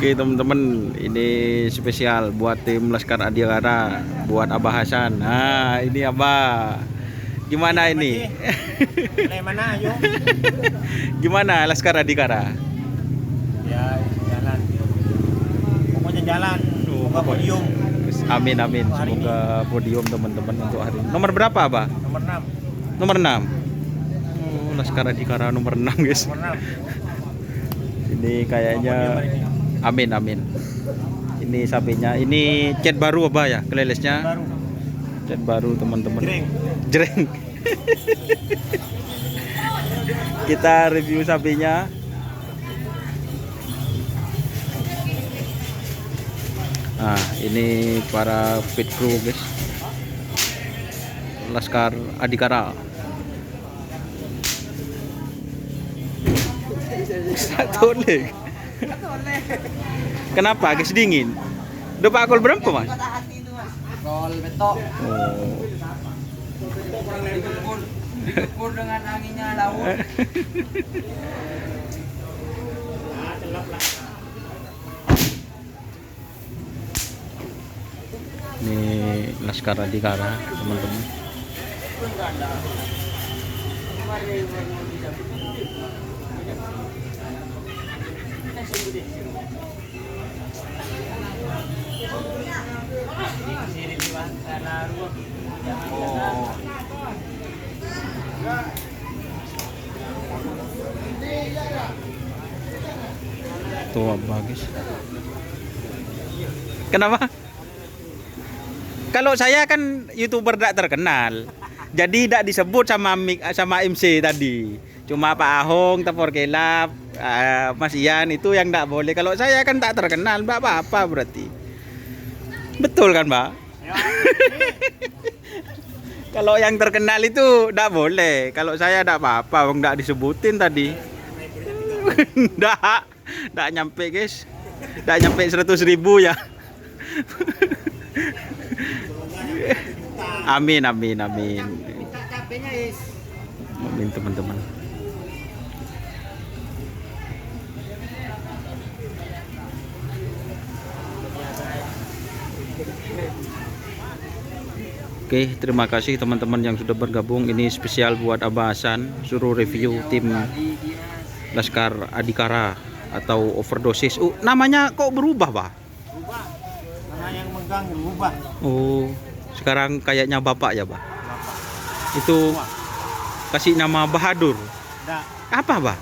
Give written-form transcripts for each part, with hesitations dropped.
Oke teman-teman, ini spesial buat tim Laskar Adhikara, buat Abah Hasan. Nah ini Abah, gimana ini? Mana ayo? Gimana Laskar Adhikara? Ya jalan. Pokoknya jalan. Semoga podium. Amin amin. Semoga podium teman-teman untuk hari ini. Nomor berapa Abah? Nomor 6. Nomor 6. Oh, Laskar Adhikara nomor 6 guys. Nomor 6. Ini kayaknya. Amin amin. Ini sapinya. Ini cat baru Abah ya, kelelesnya. Baru. Cat baru teman-teman. Jreng. Jreng. Kita review sapinya. Nah, ini para pit crew guys. Laskar Adhikara. Satu leg. Kenapa? Guys dingin. Udah pakul berapa mas? Kol betok. Oh. Digempur dengan anginnya laut. Ini Laskar Adhikara teman-teman. Tuh bagus. Kenapa? Kalau saya kan YouTuber tidak terkenal, jadi tidak disebut sama MC tadi. Cuma Pak Ahong, Tepor Kelap, Mas Ian itu yang tidak boleh. Kalau saya kan tak terkenal, Mbak apa berarti? Betul kan Mbak? Kalau yang terkenal itu tidak boleh. Kalau saya tidak apa-apa, tidak disebutin tadi. Tidak nyampe guys, tidak nyampe 100.000 ya. Amin amin amin. Amin teman-teman. Oke, terima kasih teman-teman yang sudah bergabung. Ini spesial buat Abah Hasan, suruh review tim Laskar Adhikara atau overdosis. Namanya kok berubah, Pak? Berubah. Karena yang megang berubah. Oh, sekarang kayaknya Bapak ya, Pak? Itu kasih nama Bahadur. Enggak. Apa, Pak?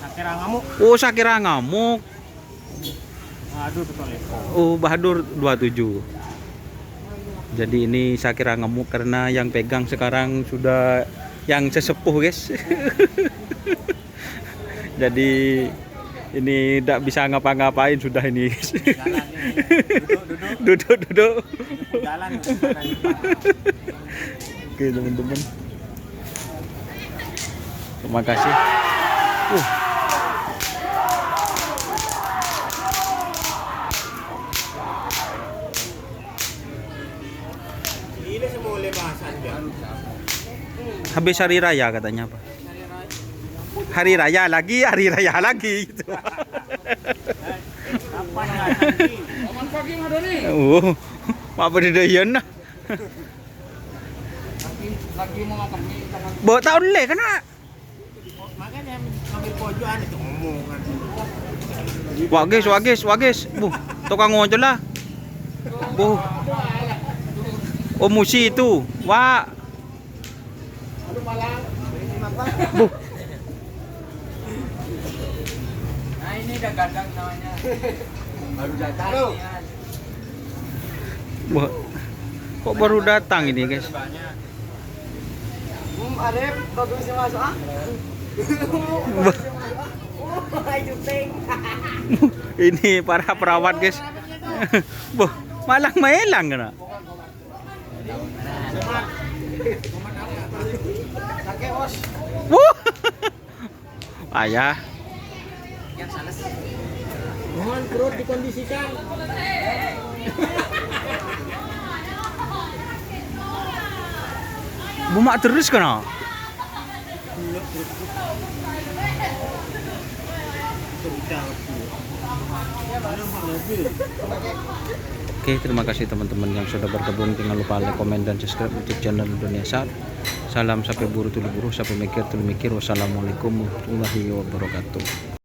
Sakira ngamuk. Oh, Sakira ngamuk. Aduh betul ya. Oh, Bahadur 27. Jadi ini Sakira ngamuk karena yang pegang sekarang sudah yang sesepuh, guys. Jadi ini tidak bisa ngapa-ngapain sudah ini. Jalan ini. Duduk. Jalan. Oke teman-teman. Terima kasih. Ini semua lepasan dia. Habis hari raya katanya Pak. Hari raya lagi gitu. Kapan lagi? Aman pagi ngadoni. Oh, Pak Bedidayan. Lagi mau makan mie tangan. Bawa tahun le kena. Makanya ambil pojokan itu ngomongan. Wagis. Tukang ojol lah. Bu. Oh, musi itu. Wah. Bu. Nah ini udah gandang namanya. Baru datang nih. Wah. Kok baru datang ini, guys? Arif, bagus masuk ah. Ini para perawat, guys. Boh, malang maelang kena. Wuh. Ayah. Mohon perut dikondisikan. Bumak terus kena. Oke, terima kasih teman-teman yang sudah bergabung. Jangan lupa like, komen, dan subscribe YouTube channel Indonesia. Salam sampai buru tulu buru, sampai mikir tulu mikir. Wassalamualaikum warahmatullahi wabarakatuh.